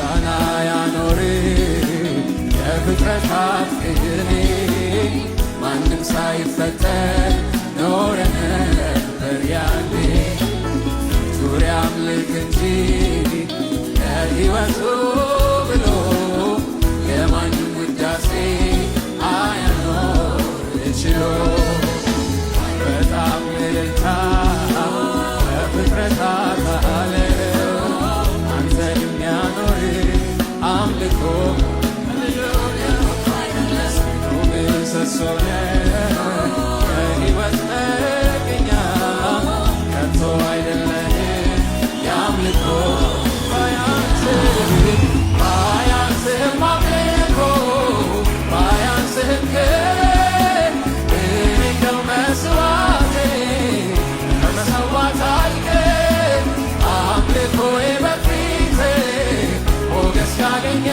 ምስጋና ያኖር የፍጥረታት ቅኔ ማንም ሳይፈጠር ኖረ ነበር ያኔ ዙሪያ አምልክ እንጂ ለሕይወቱ ብሎ የማንም ውዳሴ አያኖር ችሎ በጣም እልልታ በፍጥረታት ዓለም አንተን የሚያኖር አምልኮ ምሰሶ የሕይወት መገኛ ከቶ አይደለህም የአምልኮ ባያንስህም አምልኮ ባያንስህም መስዋዕቴ ከመሰዋት አይቀር አምልኮዬ በፊትህ ሞገስ ያገኘ